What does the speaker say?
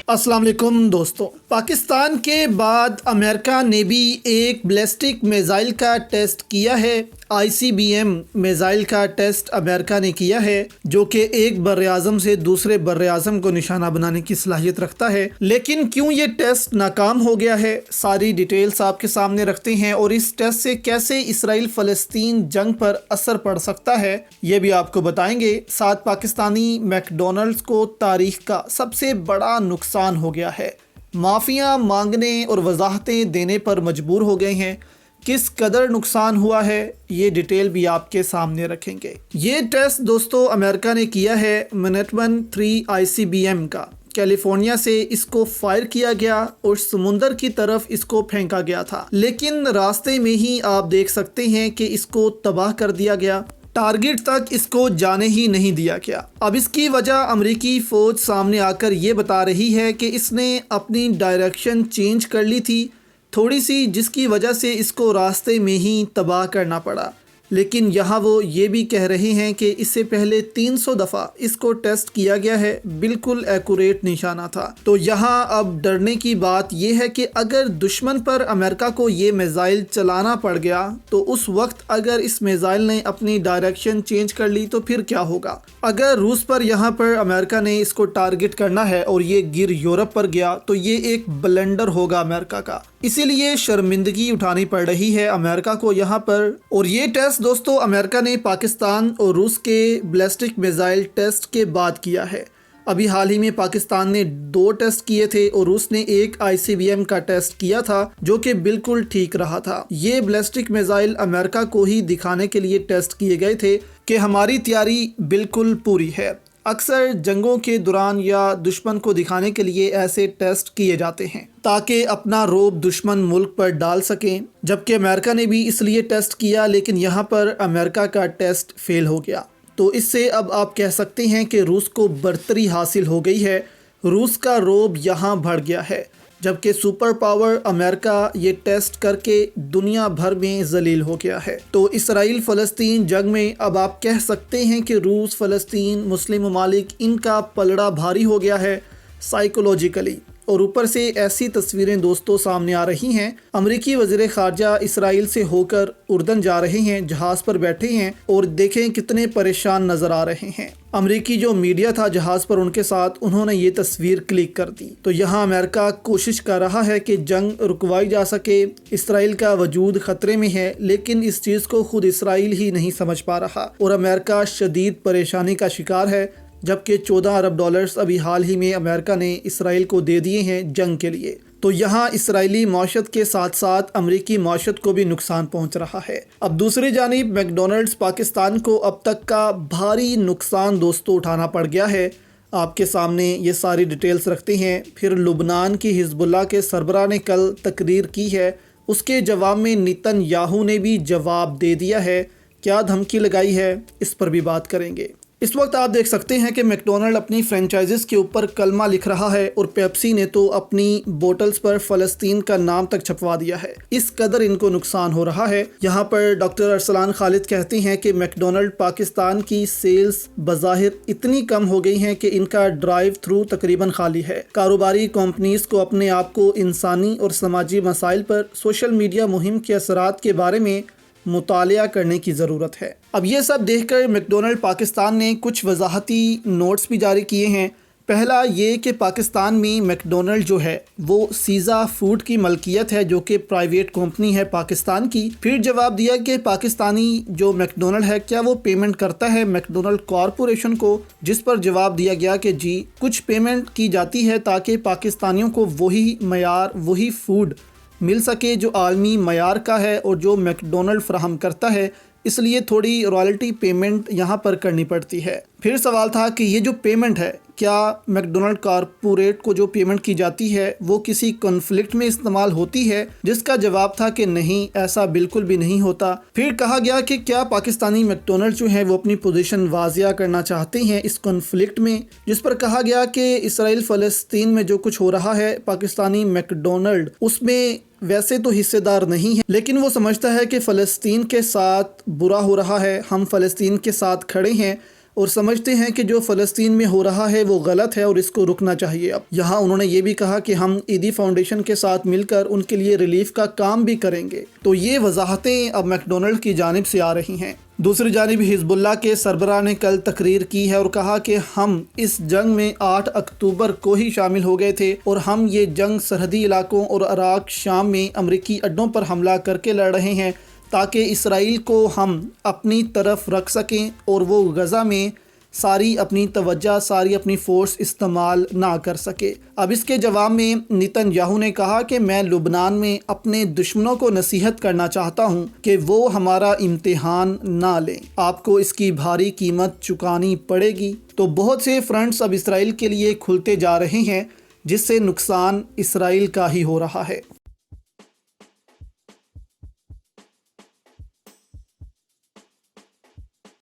अस्सलाम वालेकुम दोस्तों। पाकिस्तान के बाद अमेरिका ने भी एक बैलिस्टिक मिसाइल का टेस्ट किया है। ICBM मिसाइल का टेस्ट अमेरिका ने किया है, जो कि एक बर्र-ए-आज़म से दूसरे बर्र-ए-आज़म को निशाना बनाने की सलाहियत रखता है। लेकिन क्यों ये टेस्ट नाकाम हो गया है, सारी डिटेल्स आपके सामने रखते हैं और इस टेस्ट से कैसे इसराइल फ़लस्तीन जंग पर असर पड़ सकता है ये भी आपको बताएंगे। साथ पाकिस्तानी मैकडॉनल्ड्स को तारीख का सबसे बड़ा नुकसान हो गया है, माफ़िया मांगने और वजाहतें देने पर मजबूर हो गए हैं। किस कदर नुकसान हुआ है ये डिटेल भी आपके सामने रखेंगे। ये टेस्ट दोस्तों अमेरिका ने किया है मिनटमैन 3 ICBM का। कैलिफोर्निया से इसको फायर किया गया और समुंदर की तरफ इसको फेंका गया था, लेकिन रास्ते में ही आप देख सकते हैं कि इसको तबाह कर दिया गया। टारगेट तक इसको जाने ही नहीं दिया गया। अब इसकी वजह अमेरिकी फ़ौज सामने आकर ये बता रही है कि इसने अपनी डायरेक्शन चेंज कर ली थी थोड़ी सी, जिसकी वजह से इसको रास्ते में ही तबाह करना पड़ा। लेकिन यहाँ वो ये भी कह रहे हैं कि इससे पहले 300 दफ़ा इसको टेस्ट किया गया है, बिल्कुल एक्यूरेट निशाना था। तो यहाँ अब डरने की बात यह है कि अगर दुश्मन पर अमेरिका को ये मिसाइल चलाना पड़ गया तो उस वक्त अगर इस मिसाइल ने अपनी डायरेक्शन चेंज कर ली तो फिर क्या होगा। अगर रूस पर यहाँ पर अमेरिका ने इसको टारगेट करना है और ये गिर यूरोप पर गया तो ये एक ब्लंडर होगा अमेरिका का। इसीलिए शर्मिंदगी उठानी पड़ रही है अमेरिका को यहाँ पर। और ये टेस्ट दोस्तों अमेरिका ने पाकिस्तान और रूस के बैलिस्टिक मिसाइल टेस्ट के बाद किया है। अभी हाल ही में पाकिस्तान ने 2 टेस्ट किए थे और रूस ने एक ICBM का टेस्ट किया था, जो कि बिल्कुल ठीक रहा था। ये बैलिस्टिक मिसाइल अमेरिका को ही दिखाने के लिए टेस्ट किए गए थे कि हमारी तैयारी बिल्कुल पूरी है। अक्सर जंगों के दौरान या दुश्मन को दिखाने के लिए ऐसे टेस्ट किए जाते हैं ताकि अपना रौब दुश्मन मुल्क पर डाल सकें, जबकि अमेरिका ने भी इसलिए टेस्ट किया, लेकिन यहाँ पर अमेरिका का टेस्ट फेल हो गया। तो इससे अब आप कह सकते हैं कि रूस को बर्तरी हासिल हो गई है, रूस का रौब यहाँ बढ़ गया है, जबकि सुपर पावर अमेरिका ये टेस्ट करके दुनिया भर में जलील हो गया है। तो इसराइल फ़लस्तीन जंग में अब आप कह सकते हैं कि रूस, फ़लस्तीन, मुस्लिम ममालिक इनका पलड़ा भारी हो गया है साइकोलॉजिकली। और ऊपर से ऐसी तस्वीरें दोस्तों सामने आ रही हैं, अमेरिकी वज़ीर ख़ारजा इसराइल से होकर उर्दन जा रहे हैं, जहाज़ पर बैठे हैं और देखें कितने परेशान नज़र आ रहे हैं। अमेरिकी जो मीडिया था जहाज़ पर उनके साथ, उन्होंने ये तस्वीर क्लिक कर दी। तो यहाँ अमेरिका कोशिश कर रहा है कि जंग रुकवाई जा सके, इसराइल का वजूद ख़तरे में है, लेकिन इस चीज़ को खुद इसराइल ही नहीं समझ पा रहा और अमेरिका शदीद परेशानी का शिकार है, जबकि 14 अरब डॉलर्स अभी हाल ही में अमेरिका ने इसराइल को दे दिए हैं जंग के लिए। तो यहाँ इसराइली मौशत के साथ साथ अमेरिकी मौशत को भी नुकसान पहुँच रहा है। अब दूसरी जानिब मैकडॉनल्ड्स पाकिस्तान को अब तक का भारी नुकसान दोस्तों उठाना पड़ गया है। आपके सामने ये सारी डिटेल्स रखते हैं। फिर लुबनान की हिजबुल्लाह के सरबराह ने कल तकरीर की है, उसके जवाब में नेतन्याहू ने भी जवाब दे दिया है। क्या धमकी लगाई है इस पर भी बात करेंगे। इस वक्त आप देख सकते हैं कि मैकडॉनल्ड अपनी फ्रेंचाइजीज़ के ऊपर कलमा लिख रहा है और पेप्सी ने तो अपनी बोटल्स पर फ़लस्तीन का नाम तक छपवा दिया है। इस कदर इनको नुकसान हो रहा है। यहाँ पर डॉक्टर अरसलान खालिद कहते हैं कि मैकडॉनल्ड पाकिस्तान की सेल्स बज़ाहिर इतनी कम हो गई हैं कि इनका ड्राइव थ्रू तकरीबन खाली है। कारोबारी कंपनीज को अपने आप को इंसानी और समाजी मसाइल पर सोशल मीडिया मुहिम के असरात के बारे में मुतालिया करने की ज़रूरत है। अब ये सब देखकर मैकडॉनल्ड पाकिस्तान ने कुछ वजाहती नोट्स भी जारी किए हैं। पहला ये कि पाकिस्तान में मैकडॉनल्ड जो है वो सीज़ा फूड की मलकियत है, जो कि प्राइवेट कंपनी है पाकिस्तान की। फिर जवाब दिया कि पाकिस्तानी जो मैकडॉनल्ड है क्या वो पेमेंट करता है मैकडॉनल्ड कॉरपोरेशन को, जिस पर जवाब दिया गया कि जी कुछ पेमेंट की जाती है ताकि पाकिस्तानियों को वही मयार, वही फूड मिल सके जो आलमी मयार का है और जो मैकडॉनल्ड फराहम करता है, इसलिए थोड़ी रॉयल्टी पेमेंट यहाँ पर करनी पड़ती है। फिर सवाल था कि ये जो पेमेंट है, क्या मैकडॉनल्ड कॉरपोरेट को जो पेमेंट की जाती है वो किसी कॉन्फ्लिक्ट में इस्तेमाल होती है, जिसका जवाब था कि नहीं, ऐसा बिल्कुल भी नहीं होता। फिर कहा गया कि क्या पाकिस्तानी मैकडॉनल्ड जो है वो अपनी पोजीशन वाजिया करना चाहते हैं इस कॉन्फ्लिक्ट में, जिस पर कहा गया कि इसराइल फ़लस्तीन में जो कुछ हो रहा है पाकिस्तानी मैकडॉनल्ड उसमें वैसे तो हिस्सेदार नहीं है, लेकिन वो समझता है कि फ़लस्तीन के साथ बुरा हो रहा है, हम फ़लस्तीन के साथ खड़े हैं اور سمجھتے ہیں کہ جو فلسطین میں ہو رہا ہے وہ غلط ہے اور اس کو رکنا چاہیے۔ اب یہاں انہوں نے یہ بھی کہا کہ ہم ایدی فاؤنڈیشن کے ساتھ مل کر ان کے لیے ریلیف کا کام بھی کریں گے۔ تو یہ وضاحتیں اب میک ڈونلڈ کی جانب سے آ رہی ہیں۔ دوسری جانب حزب اللہ کے سربراہ نے کل تقریر کی ہے اور کہا کہ ہم اس جنگ میں 8 اکتوبر کو ہی شامل ہو گئے تھے اور ہم یہ جنگ سرحدی علاقوں اور عراق شام میں امریکی اڈوں پر حملہ کر کے لڑ رہے ہیں تاکہ اسرائیل کو ہم اپنی طرف رکھ سکیں اور وہ غزہ میں ساری اپنی توجہ ساری اپنی فورس استعمال نہ کر سکے۔ اب اس کے جواب میں نیتن یاہو نے کہا کہ میں لبنان میں اپنے دشمنوں کو نصیحت کرنا چاہتا ہوں کہ وہ ہمارا امتحان نہ لیں، آپ کو اس کی بھاری قیمت چکانی پڑے گی۔ تو بہت سے فرنٹس اب اسرائیل کے لیے کھلتے جا رہے ہیں جس سے نقصان اسرائیل کا ہی ہو رہا ہے۔